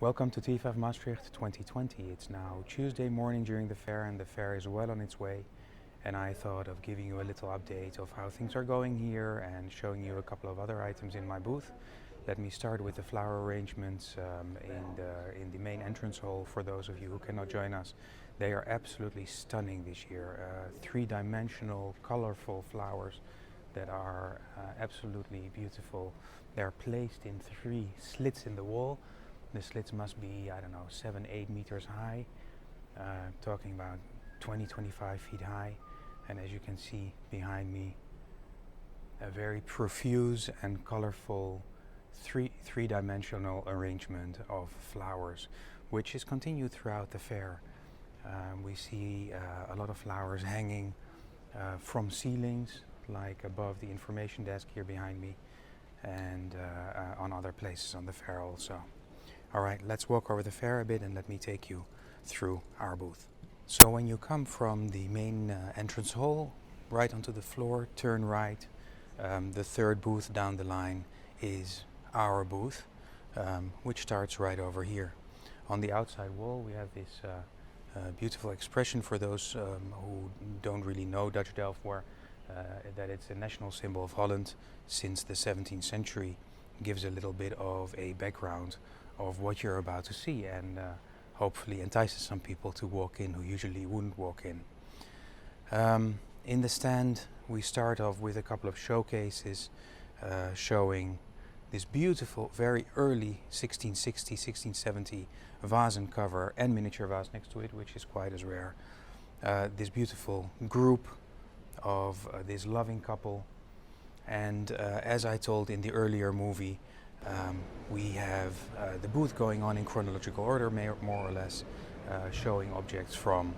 Welcome to TEFAF Maastricht 2020. It's now Tuesday morning during the fair and the fair is well on its way. And I thought of giving you a little update of how things are going here and showing you a couple of other items in my booth. Let me start with the flower arrangements in the main entrance hall for those of you who cannot join us. They are absolutely stunning this year. Three-dimensional, colorful flowers that are absolutely beautiful. They're placed in 3 slits in the wall. The slits must be, I don't know, 7-8 meters high, talking about 20-25 feet high. And as you can see behind me, a very profuse and colorful three-dimensional arrangement of flowers, which is continued throughout the fair. We see a lot of flowers hanging from ceilings, like above the information desk here behind me, and on other places on the fair also. Alright, let's walk over the fair a bit and let me take you through our booth. So when you come from the main entrance hall, right onto the floor, turn right. The third booth down the line is our booth, which starts right over here. On the outside wall we have this beautiful expression for those who don't really know Dutch Delftware, that it's a national symbol of Holland since the 17th century. Gives a little bit of a background of what you're about to see and hopefully entices some people to walk in who usually wouldn't walk in. In the stand we start off with a couple of showcases showing this beautiful, very early 1660, 1670 vase and cover and miniature vase next to it, which is quite as rare. This beautiful group of this loving couple. And as I told in the earlier movie, we have the booth going on in chronological order, more or less, showing objects from,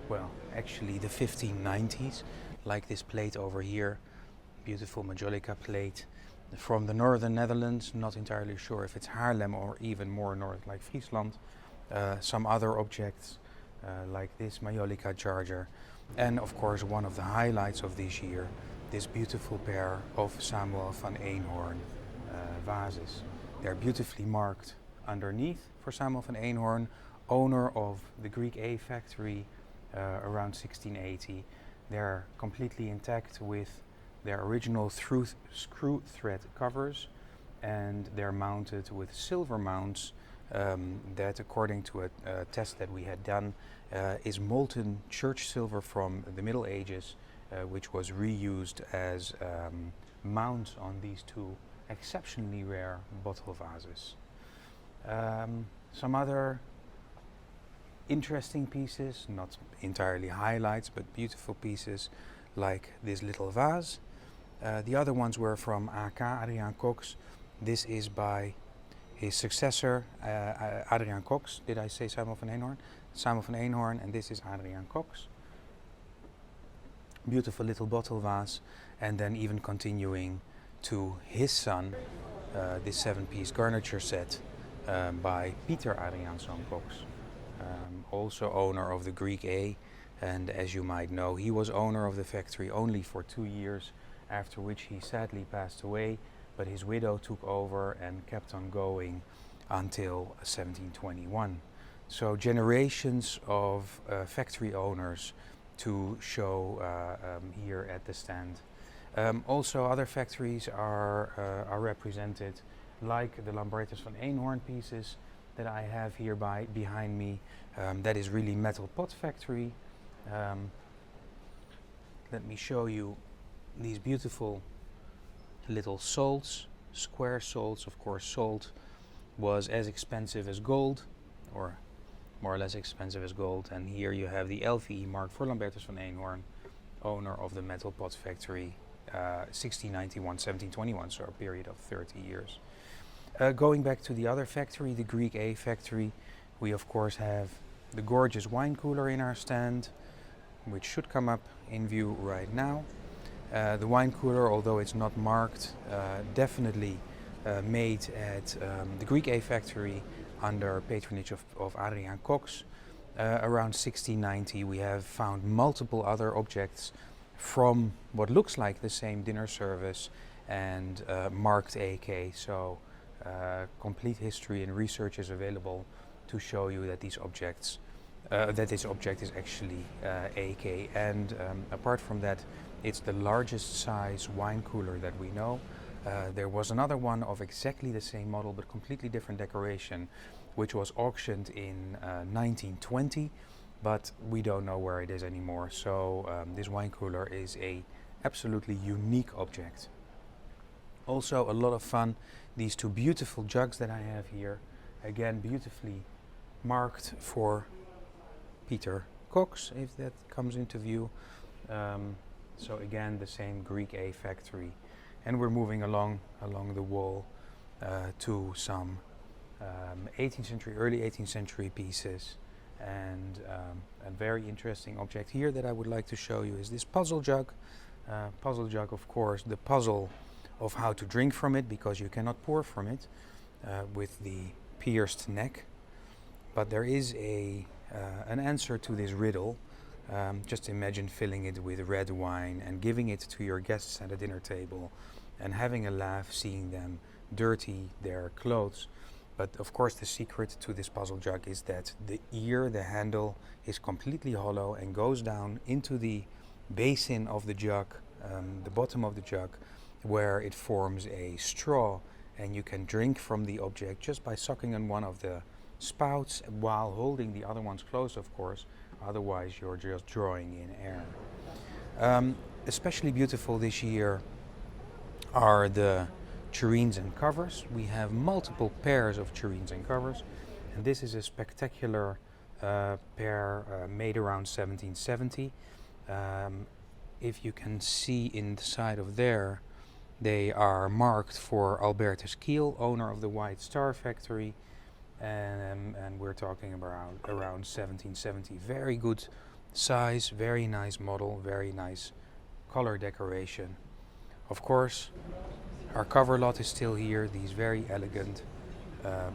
well, actually the 1590s, like this plate over here, beautiful Majolica plate from the northern Netherlands, not entirely sure if it's Haarlem or even more north like Friesland. Some other objects like this Majolica charger, and of course one of the highlights of this year, this beautiful pair of Samuel van Eenhoorn vases. They're beautifully marked underneath for Samuel van Eenhoorn, owner of the Greek A factory around 1680. They're completely intact with their original screw thread covers, and they're mounted with silver mounts that, according to a test that we had done, is molten church silver from the Middle Ages, which was reused as mounts on these two exceptionally rare bottle vases. Some other interesting pieces, not entirely highlights, but beautiful pieces like this little vase. The other ones were from AK, Adriaan Cox. This is by his successor, Adriaan Cox. Did I say Samuel van Eenhoorn? Samuel van Eenhoorn, and this is Adriaan Cox. Beautiful little bottle vase, and then even continuing to his son, this 7-piece Garnet Rosette by Pieter Adriaanszoon Cox, also owner of the Greek A, and as you might know, he was owner of the factory only for 2 years, after which he sadly passed away, but his widow took over and kept on going until 1721. So generations of factory owners to show here at the stand. Also other factories are represented, like the Lambertus van Eenhoorn pieces that I have here behind me. That is really metal pot factory. Let me show you these beautiful little salts, square salts. Of course, salt was as expensive as gold, or more or less expensive as gold. And here you have the LVE mark for Lambertus van Eenhoorn, owner of the metal pot factory, 1691, 1721, so a period of 30 years. Going back to the other factory, the Greek A factory, we of course have the gorgeous wine cooler in our stand, which should come up in view right now. The wine cooler, although it's not marked, definitely made at the Greek A factory under patronage of Adriaan Cox. Around 1690 we have found multiple other objects from what looks like the same dinner service and marked AK, so complete history and research is available to show you that these objects, that this object is actually AK. And apart from that, it's the largest size wine cooler that we know. There was another one of exactly the same model but completely different decoration, which was auctioned in 1920, but we don't know where it is anymore. So this wine cooler is a absolutely unique object. Also a lot of fun, these two beautiful jugs that I have here, again beautifully marked for Peter Cox, if that comes into view. So again the same Greek A factory, and we're moving along the wall to some 18th century, early 18th century pieces, and a very interesting object here that I would like to show you is this puzzle jug. Puzzle jug, of course, the puzzle of how to drink from it, because you cannot pour from it with the pierced neck. But there is an answer to this riddle. Just imagine filling it with red wine and giving it to your guests at a dinner table and having a laugh seeing them dirty their clothes. But of course the secret to this puzzle jug is that the ear, the handle, is completely hollow and goes down into the basin of the jug, the bottom of the jug, where it forms a straw, and you can drink from the object just by sucking on one of the spouts while holding the other ones closed, of course, otherwise you're just drawing in air. Especially beautiful this year are the Terrines and Covers. We have multiple pairs of Terrines and Covers, and this is a spectacular pair made around 1770. If you can see inside of there, they are marked for Albertus Kiel, owner of the White Star factory, and we're talking about around 1770. Very good size, very nice model, very nice color decoration. Of course, our cover lot is still here, these very elegant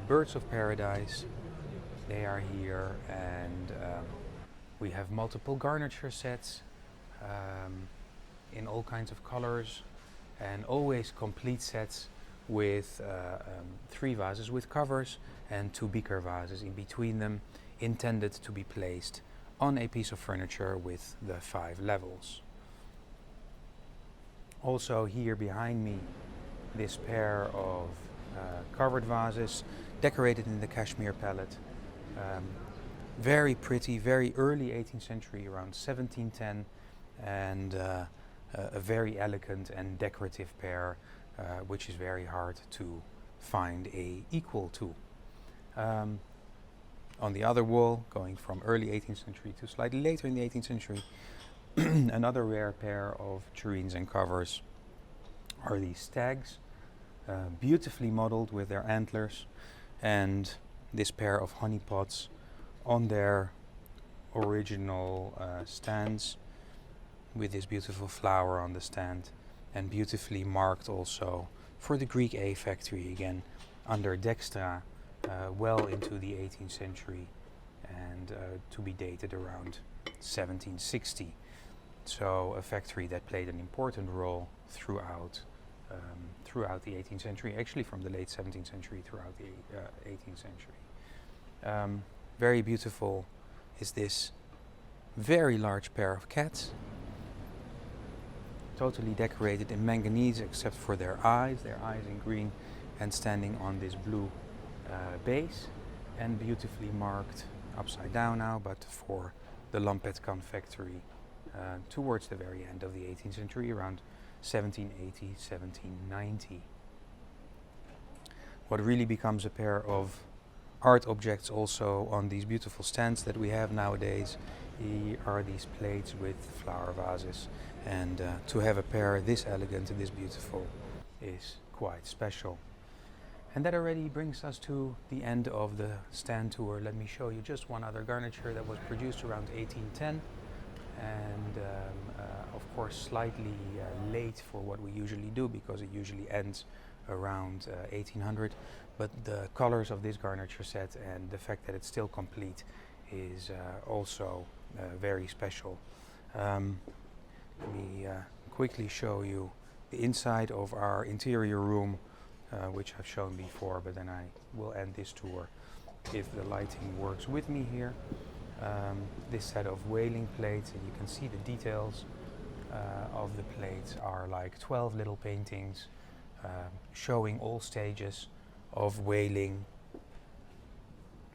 birds of paradise. They are here, and we have multiple Garnet Rosettes in all kinds of colors, and always complete sets with 3 vases with covers and 2 beaker vases in between them, intended to be placed on a piece of furniture with the 5 levels. Also here behind me, this pair of covered vases decorated in the cashmere palette. Very pretty, very early 18th century, around 1710, and a very elegant and decorative pair, which is very hard to find a equal to. On the other wall, going from early 18th century to slightly later in the 18th century, another rare pair of Terrines and Covers are these stags, beautifully modeled with their antlers, and this pair of honeypots on their original stands, with this beautiful flower on the stand, and beautifully marked also for the Greek A factory, again under dextra, well into the 18th century, and to be dated around 1760. So a factory that played an important role throughout the 18th century, actually from the late 17th century throughout the 18th century. Very beautiful is this very large pair of cats, totally decorated in manganese except for their eyes in green, and standing on this blue base, and beautifully marked upside down now, but for the Lampetkan factory towards the very end of the 18th century, around 1780, 1790. What really becomes a pair of art objects also on these beautiful stands that we have nowadays are these plates with flower vases, and to have a pair this elegant and this beautiful is quite special. And that already brings us to the end of the stand tour. Let me show you just one other garniture that was produced around 1810, and of course slightly late for what we usually do, because it usually ends around 1800, but the colors of this garniture set and the fact that it's still complete is also very special. Let me quickly show you the inside of our interior room which I've shown before, but then I will end this tour if the lighting works with me here. This set of whaling plates, and you can see the details of the plates are like 12 little paintings showing all stages of whaling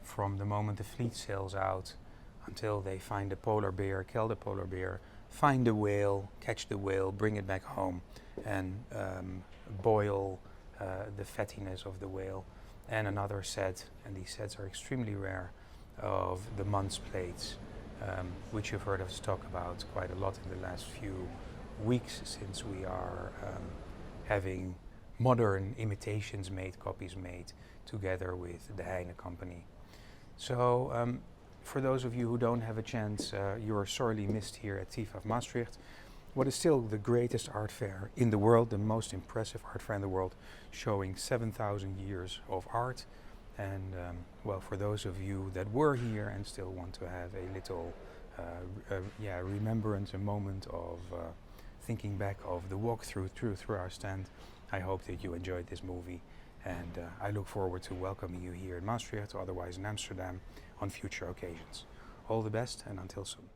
from the moment the fleet sails out until they find the polar bear, kill the polar bear, find the whale, catch the whale, bring it back home, and boil the fattiness of the whale. And another set, and these sets are extremely rare, of the Mans plates, which you've heard us talk about quite a lot in the last few weeks, since we are having modern imitations made, copies made, together with the Heine company. So for those of you who don't have a chance, you are sorely missed here at TEFAF Maastricht, what is still the greatest art fair in the world, the most impressive art fair in the world, showing 7,000 years of art. And well, for those of you that were here and still want to have a little remembrance, a moment of thinking back of the walkthrough through our stand, I hope that you enjoyed this movie, and I look forward to welcoming you here in Maastricht, or otherwise in Amsterdam, on future occasions. All the best, and until soon.